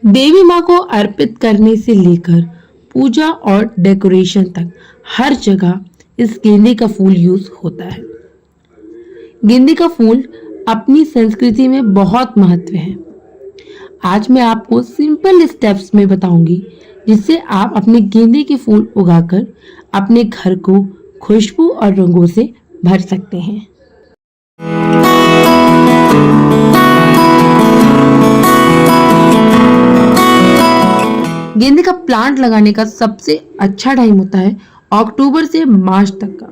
देवी माँ को अर्पित करने से लेकर पूजा और डेकोरेशन तक हर जगह इस गेंदे का फूल यूज होता है। गेंदे का फूल अपनी संस्कृति में बहुत महत्व है। आज मैं आपको सिंपल स्टेप्स में बताऊंगी जिससे आप अपने गेंदे के फूल उगाकर अपने घर को खुशबू और रंगों से भर सकते हैं। गेंदे का प्लांट लगाने का सबसे अच्छा टाइम होता है अक्टूबर से मार्च तक का।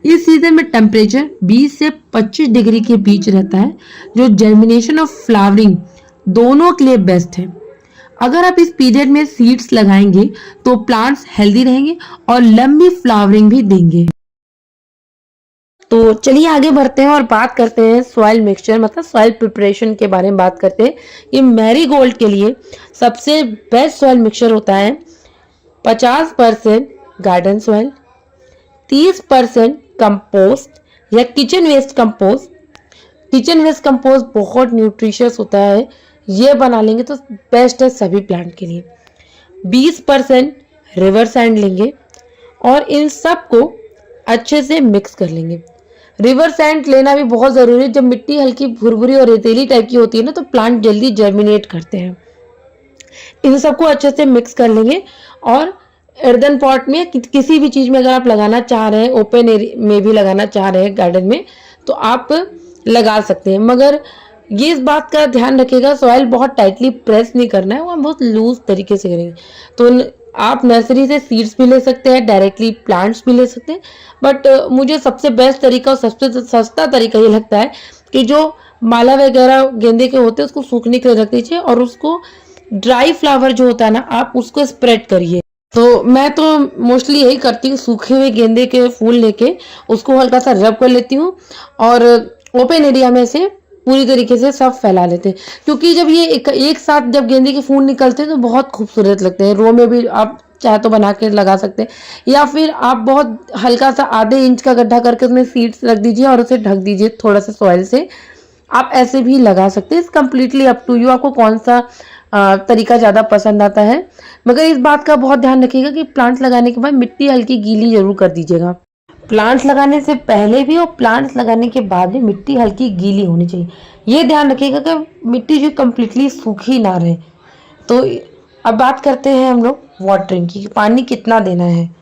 इस सीजन में टेम्परेचर 20 से 25 डिग्री के बीच रहता है, जो जर्मिनेशन और फ्लावरिंग दोनों के लिए बेस्ट है। अगर आप इस पीरियड में सीड्स लगाएंगे तो प्लांट्स हेल्दी रहेंगे और लंबी फ्लावरिंग भी देंगे। तो चलिए आगे बढ़ते हैं और बात करते हैं सॉइल मिक्सचर मतलब सॉइल प्रिपरेशन के बारे में बात करते हैं। ये मैरीगोल्ड के लिए सबसे बेस्ट सॉइल मिक्सचर होता है 50% गार्डन सॉइल, 30% कंपोस्ट या kitchen waste compost. Kitchen waste compost बहुत न्यूट्रिशियस होता है, ये बना लेंगे तो बेस्ट है सभी प्लांट के लिए। 20% रिवर सैंड लेंगे और इन सब को अच्छे से मिक्स कर लेंगे। रिवर सैंड लेना भी बहुत ज़रूरी है। जब मिट्टी हल्की भुरभुरी और रेतीली टाइप की होती है ना तो प्लांट जल्दी जर्मिनेट करते हैं। इन सबको अच्छे से मिक्स कर लेंगे और अर्दन पॉट में किसी भी चीज़ में अगर आप लगाना चाह रहे हैं, ओपन एरिया में भी लगाना चाह रहे हैं गार्डन में, तो आप लगा सकते हैं। मगर ये इस बात का ध्यान रखिएगा सॉइल बहुत टाइटली प्रेस नहीं करना है, वो हम बहुत लूज तरीके से करेंगे। तो आप नर्सरी से सीड्स भी ले सकते हैं, डायरेक्टली प्लांट्स भी ले सकते हैं। बट मुझे सबसे बेस्ट तरीका और सबसे सस्ता तरीका ये लगता है कि जो माला वगैरह गेंदे के होते हैं उसको सूखने के लिए रख दीजिए और उसको ड्राई फ्लावर जो होता है ना आप उसको स्प्रेड करिए। तो मैं तो मोस्टली यही करती हूँ, सूखे हुए गेंदे के फूल लेके उसको हल्का सा रब कर लेती हूँ और ओपन एरिया में से पूरी तरीके से सब फैला लेते हैं। क्योंकि जब ये एक साथ जब गेंदे के फूल निकलते हैं तो बहुत खूबसूरत लगते हैं। रो में भी आप चाहे तो बना के लगा सकते हैं या फिर आप बहुत हल्का सा आधे इंच का गड्ढा करके उसमें सीड्स रख दीजिए और उसे ढक दीजिए थोड़ा सा सॉइल से। आप ऐसे भी लगा सकते हैं। It's completely up to you, आपको कौन सा तरीका ज़्यादा पसंद आता है। मगर इस बात का बहुत ध्यान रखिएगा कि प्लांट्स लगाने के बाद मिट्टी हल्की गीली जरूर कर दीजिएगा। प्लांट्स लगाने से पहले भी और प्लांट्स लगाने के बाद भी मिट्टी हल्की गीली होनी चाहिए। ये ध्यान रखिएगा कि मिट्टी जो कम्प्लीटली सूखी ना रहे। तो अब बात करते हैं हम लोग वाटरिंग की, पानी कितना देना है।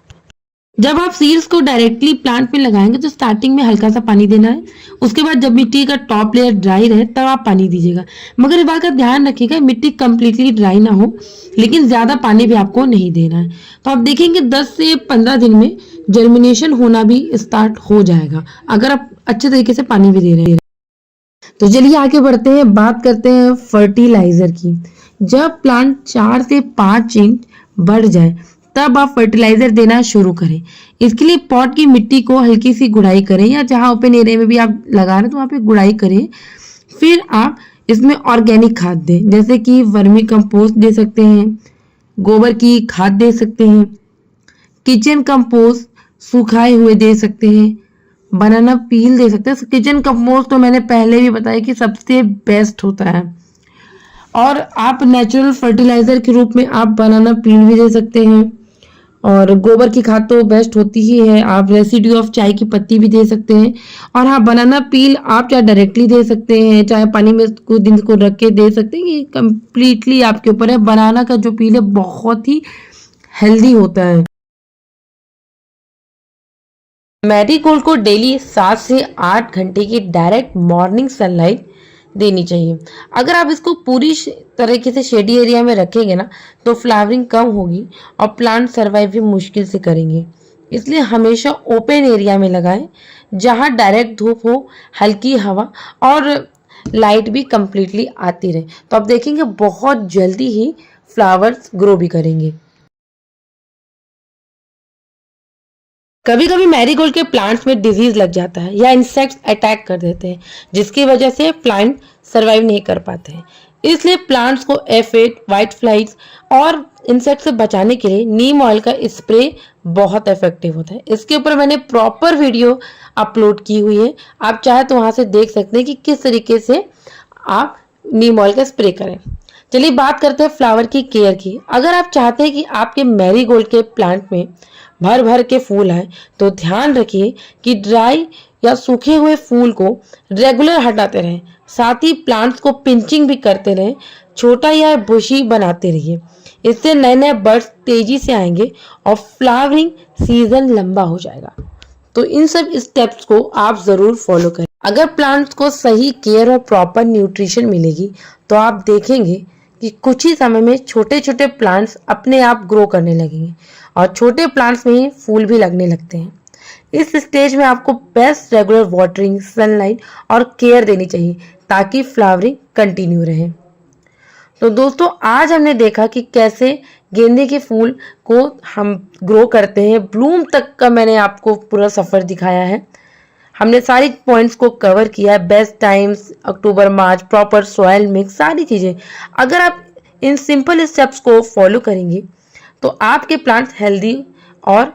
जब आप सीड्स को डायरेक्टली प्लांट में लगाएंगे तो स्टार्टिंग में हल्का सा पानी देना है। उसके बाद जब मिट्टी का टॉप लेयर ड्राई रहे तब आप पानी दीजिएगा। मगर इस बात का ध्यान रखिएगा मिट्टी कम्प्लीटली ड्राई ना हो, लेकिन ज्यादा पानी भी आपको नहीं देना है। तो आप देखेंगे 10 से 15 दिन में जर्मिनेशन होना भी स्टार्ट हो जाएगा अगर आप अच्छे तरीके से पानी भी दे रहे हैं। तो चलिए आगे बढ़ते हैं, बात करते हैं फर्टिलाइजर की। जब प्लांट 4 से 5 इंच बढ़ जाए तब आप फर्टिलाइजर देना शुरू करें। इसके लिए पॉट की मिट्टी को हल्की सी गुड़ाई करें या जहां ओपन एरिया में भी आप लगा रहे हैं तो वहां पे गुड़ाई करें। फिर आप इसमें ऑर्गेनिक खाद दें, जैसे कि वर्मी कंपोस्ट दे सकते हैं, गोबर की खाद दे सकते हैं, किचन कंपोस्ट सुखाए हुए दे सकते हैं, बनाना पील दे सकते हैं। किचन कंपोस्ट तो मैंने पहले भी बताया कि सबसे बेस्ट होता है। और आप नेचुरल फर्टिलाइजर के रूप में आप बनाना पील भी दे सकते हैं और गोबर की खाद तो बेस्ट होती ही है। आप रेसिड्यू ऑफ चाय की पत्ती भी दे सकते हैं। और हाँ, बनाना पील आप चाहे डायरेक्टली दे सकते हैं, चाहे पानी में कुछ दिन को रख के दे सकते हैं। ये कम्प्लीटली आपके ऊपर है। बनाना का जो पील है बहुत ही हेल्दी होता है। मैरीगोल्ड को डेली 7 से 8 घंटे की डायरेक्ट मॉर्निंग सनलाइट देनी चाहिए। अगर आप इसको पूरी तरीके से शेडी एरिया में रखेंगे ना तो फ्लावरिंग कम होगी और प्लांट सर्वाइव भी मुश्किल से करेंगे। इसलिए हमेशा ओपन एरिया में लगाएं जहां डायरेक्ट धूप हो, हल्की हवा और लाइट भी कंप्लीटली आती रहे। तो आप देखेंगे बहुत जल्दी ही फ्लावर्स ग्रो भी करेंगे। कभी कभी मैरीगोल्ड के प्लांट्स में डिजीज लग जाता है या इंसेक्ट्स अटैक कर देते हैं, जिसकी वजह से प्लांट सरवाइव नहीं कर पाते हैं। इसलिए प्लांट्स को एफिड, व्हाइट फ्लाइज और इंसेक्ट से बचाने के लिए नीम ऑयल का स्प्रे बहुत इफेक्टिव होता है। इसके ऊपर मैंने प्रॉपर वीडियो अपलोड की हुई है, आप चाहे तो वहां से देख सकते हैं कि किस तरीके से आप नीम ऑयल का स्प्रे करें। चलिए बात करते हैं फ्लावर की केयर की। अगर आप चाहते हैं कि आपके मैरीगोल्ड के प्लांट में भर भर के फूल आए तो ध्यान रखिए कि ड्राई या सूखे हुए फूल को रेगुलर हटाते रहें। साथ ही प्लांट्स को पिंचिंग भी करते रहें। छोटा या बुशी बनाते रहिए। इससे नए नए बर्ड्स तेजी से आएंगे और फ्लावरिंग सीजन लंबा हो जाएगा। तो इन सब स्टेप्स को आप जरूर फॉलो करें। अगर प्लांट्स को सही केयर और प्रॉपर न्यूट्रिशन मिलेगी तो आप देखेंगे कि कुछ ही समय में छोटे छोटे प्लांट्स अपने आप ग्रो करने लगेंगे और छोटे प्लांट्स में ही फूल भी लगने लगते हैं। इस स्टेज में आपको बेस्ट रेगुलर वाटरिंग, सनलाइट और केयर देनी चाहिए ताकि फ्लावरिंग कंटिन्यू रहे। तो दोस्तों आज हमने देखा कि कैसे गेंदे के फूल को हम ग्रो करते हैं। ब्लूम तक का मैंने आपको पूरा सफर दिखाया है। हमने सारी पॉइंट्स को कवर किया है। बेस्ट टाइम्स, अक्टूबर मार्च, प्रॉपर सॉइल मिक्स, सारी चीजें। अगर आप इन सिंपल स्टेप्स को फॉलो करेंगे तो आपके प्लांट्स हेल्दी और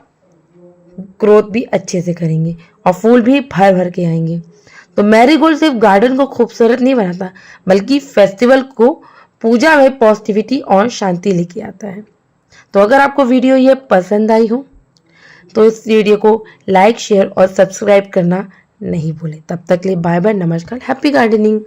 ग्रोथ भी अच्छे से करेंगे और फूल भी भर भर के आएंगे। तो मैरीगोल्ड सिर्फ गार्डन को खूबसूरत नहीं बनाता बल्कि फेस्टिवल को पूजा में पॉजिटिविटी और शांति लेके आता है। तो अगर आपको वीडियो ये पसंद आई हो तो इस वीडियो को लाइक, शेयर और सब्सक्राइब करना नहीं भूलें। तब तक के लिए बाय बाय, नमस्कार, हैप्पी गार्डनिंग।